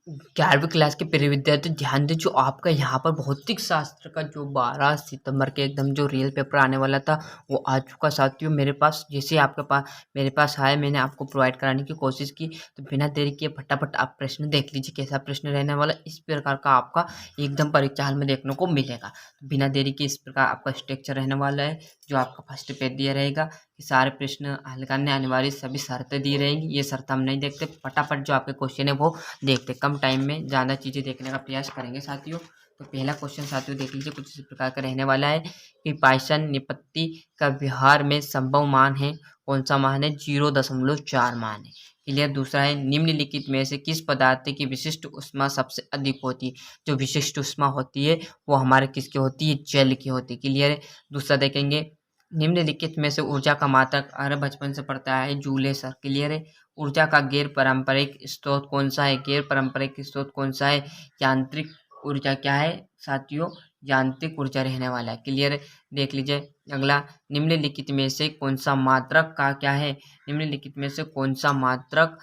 11वीं क्लास के प्रिय विद्यार्थी ध्यान दें, जो आपका यहाँ पर भौतिक शास्त्र का जो 12 सितंबर के एकदम जो रियल पेपर आने वाला था वो आ चुका साथियों मेरे पास। जैसे आपके पास मेरे पास आया, मैंने आपको प्रोवाइड कराने की कोशिश की। तो बिना देरी किए फटाफट आप प्रश्न देख लीजिए कैसा प्रश्न रहने वाला। इस प्रकार का आपका एकदम परीक्षा हाल में देखने को मिलेगा। तो बिना देरी के इस प्रकार आपका स्ट्रक्चर रहने वाला है। जो आपका फर्स्ट पेज दिया रहेगा कि सारे प्रश्न हल करने आने वाली सभी शर्तें दी रहेंगी। ये शर्त हम नहीं देखते, फटाफट जो आपके क्वेश्चन है वो देखते, कम टाइम में ज़्यादा चीज़ें देखने का प्रयास करेंगे साथियों। तो पहला क्वेश्चन साथियों देख लीजिए, कुछ इस प्रकार का रहने वाला है कि पाइसन निपत्ति का व्यवहार में संभव मान है, कौन सा मान है? 0.4 मान है। क्लियर। दूसरा है निम्नलिखित में से किस पदार्थ की विशिष्ट ऊष्मा सबसे अधिक होती है? जो विशिष्ट ऊष्मा होती है वो हमारे किसकी होती है? जल की होती है। क्लियर है। दूसरा देखेंगे निम्नलिखित में से ऊर्जा का मात्रक, अरे बचपन से पढ़ता है जूले सर। क्लियर है। ऊर्जा का गैर पारंपरिक स्रोत कौन सा है? गैर पारंपरिक स्रोत कौन सा है? यांत्रिक ऊर्जा क्या है साथियों? यांत्रिक ऊर्जा रहने वाला है। क्लियर है। देख लीजिए अगला, निम्नलिखित में से कौन सा मात्रक का क्या है? निम्नलिखित में से कौन सा मात्रक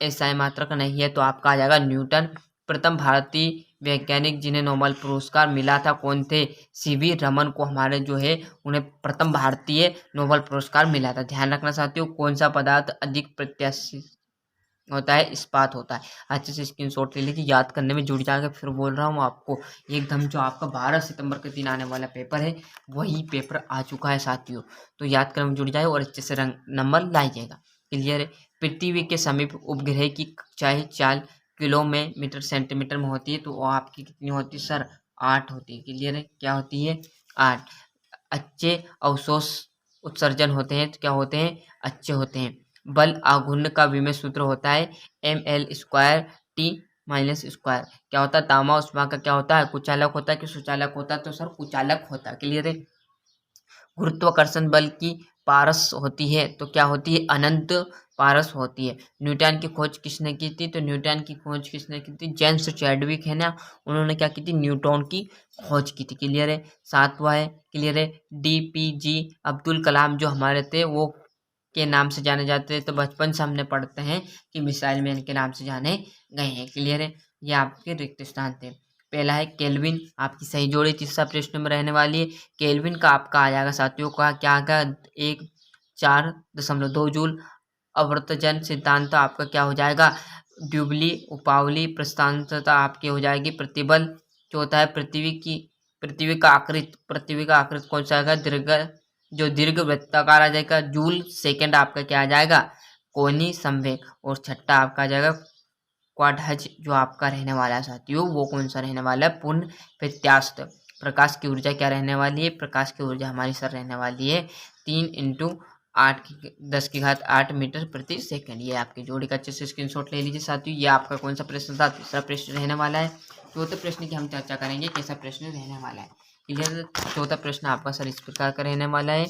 एसआई मात्रक नहीं है? तो आपका आ जाएगा न्यूटन। प्रथम भारतीय वैज्ञानिक जिन्हें नोबेल पुरस्कार मिला था कौन थे? सीवी रमन को हमारे जो है उन्हें प्रथम भारतीय नोबेल पुरस्कार मिला था। ध्यान रखना साथियों, कौन सा पदार्थ अधिक प्रत्याशित होता है? इस्पात होता है। अच्छे से स्क्रीनशॉट ले लीजिए, याद करने में जुड़ जाएगा। फिर बोल रहा हूँ आपको, एकदम जो आपका 12 सितंबर के दिन आने वाला पेपर है वही पेपर आ चुका है साथियों। तो याद करने में जुड़ जाए और अच्छे से रंग नंबर लाइएगा। क्लियर है। पृथ्वी के समीप उपग्रह की चाहे चाल किलो में मीटर सेंटीमीटर में होती है, तो वो आपकी कितनी होती है सर? 8 होती है। क्लियर है। क्या होती है? 8। अच्छे अवशोष उत्सर्जन होते हैं तो क्या होते हैं? अच्छे होते हैं। बल आघूर्ण का विमेय सूत्र होता है ml² t माइनस स्क्वायर। क्या होता है? तामा उष्मा का क्या होता है? कुचालक होता है कि सुचालक होता है? तो सर कुचालक होता है। क्लियर है। गुरुत्वाकर्षण बल की पारस होती है तो क्या होती है? अनंत पारस होती है। न्यूटन की खोज किसने की थी? तो न्यूटन की खोज किसने की थी? जेम्स चैडविक है ना, उन्होंने क्या की थी? न्यूटन की खोज की थी। क्लियर है। सातवां है, क्लियर है, डीपीजी अब्दुल कलाम जो हमारे थे वो के नाम से जाने जाते हैं। तो बचपन से हमने पढ़ते हैं कि मिसाइल मैन के नाम से जाने गए हैं। क्लियर है। ये आपके रिक्त स्थान थे। पहला है केल्विन, आपकी सही जोड़ी तीसरा प्रश्न में रहने वाली है। केल्विन का आपका आ जाएगा साथियों का क्या आएगा? 1.4.2 जूल। आवर्तजन सिद्धांत आपका क्या हो जाएगा? ड्यूबली उपावली प्रस्तावता आपकी हो जाएगी। प्रतिबल जो होता है पृथ्वी का आकृत कौन सा आएगा? दीर्घ वृत्ताकार आ जाएगा। जूल सेकंड आपका क्या आ जाएगा? कोनी संवेग। और छठा आपका आ जाएगा क्वाड्रज जो आपका रहने वाला है साथियों, वो कौन सा रहने वाला है? पूर्ण प्रत्यास्थ। प्रकाश की ऊर्जा क्या रहने वाली है? प्रकाश की ऊर्जा हमारी सर रहने वाली है 3 × 10⁸ मीटर प्रति सेकंड। ये आपकी जोड़ी का अच्छे से स्क्रीनशॉट ले लीजिए साथियों। ये आपका कौन सा प्रश्न था? तीसरा प्रश्न रहने वाला है। चौथे प्रश्न की हम चर्चा करेंगे, कैसा प्रश्न रहने वाला है। क्लियर। चौथा प्रश्न आपका सर इस प्रकार का रहने वाला है,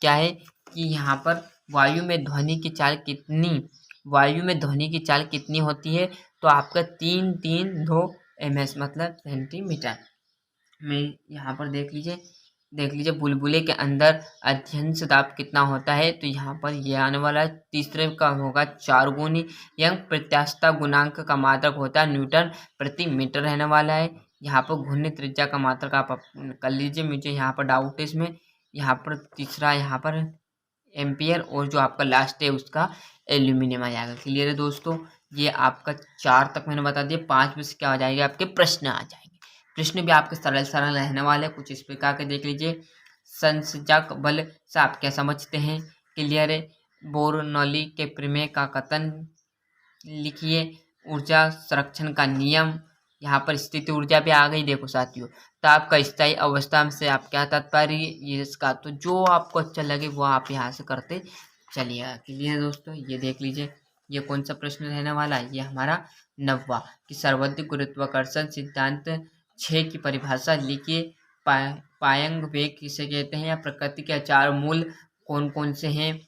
क्या है कि यहाँ पर वायु में ध्वनि की चाल कितनी होती है? तो आपका 332 ms मतलब सेंटीमीटर में। यहाँ पर देख लीजिए बुलबुले के अंदर अध्यंश दाब कितना होता है? तो यहाँ पर यह आने वाला है। तीसरे का होगा 4 गुनी। यंग प्रत्यास्थता गुणांक का मात्रक होता है न्यूटन प्रति मीटर रहने वाला है। यहाँ पर घूर्णी त्रिज्या का मात्रक आप कर लीजिए, मुझे यहाँ पर डाउट है इसमें। यहाँ पर तीसरा यहाँ पर एम्पियर और जो आपका लास्ट है उसका एल्यूमिनियम आ जाएगा। क्लियर है दोस्तों। ये आपका 4 तक मैंने बता दिया। 5 में से क्या आ जाएगा? आपके प्रश्न आ जाएंगे। प्रश्न भी आपके सरल सरल रहने वाले, कुछ इस प्रकार के देख लीजिए। संसर्जक बल से आप क्या समझते हैं? क्लियर है। बोर्नौली के प्रमेय का कथन लिखिए। ऊर्जा संरक्षण का नियम, यहाँ पर स्थिति ऊर्जा भी आ गई। देखो साथियों, ताप का स्थायी अवस्था से आप क्या तात्पर्य ये इसका? तो जो आपको अच्छा लगे वो आप यहाँ से करते चलिए। क्लियर दोस्तों। ये देख लीजिए, ये कौन सा प्रश्न रहने वाला है? ये हमारा 9वां कि सर्वाधिक गुरुत्वाकर्षण सिद्धांत 6 की परिभाषा लिखिए। पायंग वेग किसे कहते हैं? या प्रकृति के 4 मूल कौन कौन से हैं?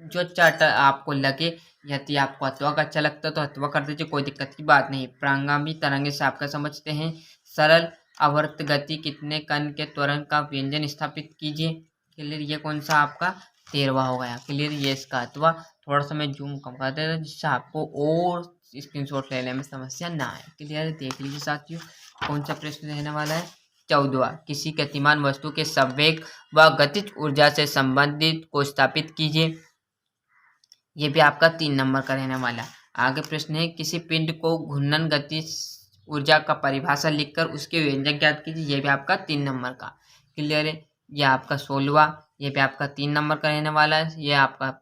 जो चार्ट आपको लगे, यदि आपको अथवा का अच्छा लगता है तो अथवा कर दीजिए, कोई दिक्कत की बात नहीं। प्रांगामी तरंगे से आपका समझते हैं। सरल आवर्त गति कितने कण के त्वरण का व्यंजन स्थापित कीजिए। क्लियर। ये कौन सा आपका 13वां हो गया। क्लियर। ये इसका अथवा थोड़ा सा मैं जूम कम कर देता जिससे आपको और स्क्रीनशॉट लेने में समस्या ना आए। क्लियर है? देख लीजिए साथियों कौन सा प्रश्न रहने वाला है। 14वां, किसी गतिमान वस्तु के संवेग व गतिज ऊर्जा से संबंधित को स्थापित कीजिए। ये भी आपका 3 नंबर का रहने वाला है। आगे प्रश्न है, किसी पिंड को घूर्णन गतिज ऊर्जा का परिभाषा लिखकर उसके व्यंजक ज्ञात कीजिए। ये भी आपका 3 नंबर का। क्लियर है? ये आपका 16वां, ये भी आपका 3 नंबर का रहने वाला है। ये आपका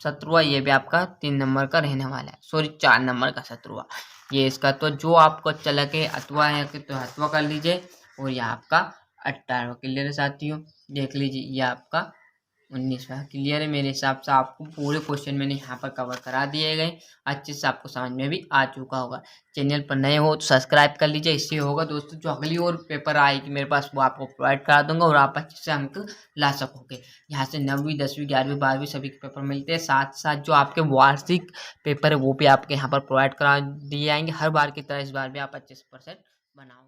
17वां, ये भी आपका 3 नंबर का रहने वाला है। सॉरी 4 नंबर का 17वां। ये इसका तो जो आपको अच्छा लगे अथवा है तो अथवा कर लीजिए। और ये आपका 18वां। क्लियर है साथियों? देख लीजिए ये आपका 19वां। क्लियर है? मेरे हिसाब से आपको पूरे क्वेश्चन मैंने यहाँ पर कवर करा दिए गए, अच्छे से आपको समझ में भी आ चुका होगा। चैनल पर नए हो तो सब्सक्राइब कर लीजिए। इससे होगा दोस्तों जो अगली और पेपर आएगी मेरे पास वो आपको प्रोवाइड करा दूंगा और आप अच्छे से अंक ला सकोगे। यहाँ से 9वीं 10वीं 11वीं 12वीं सभी के पेपर मिलते हैं। साथ साथ जो आपके वार्षिक पेपर है वो भी आपके यहाँ पर प्रोवाइड करा दिए जाएंगे। हर बार की तरह इस बार भी आप अच्छे से परसेंट बनाओ।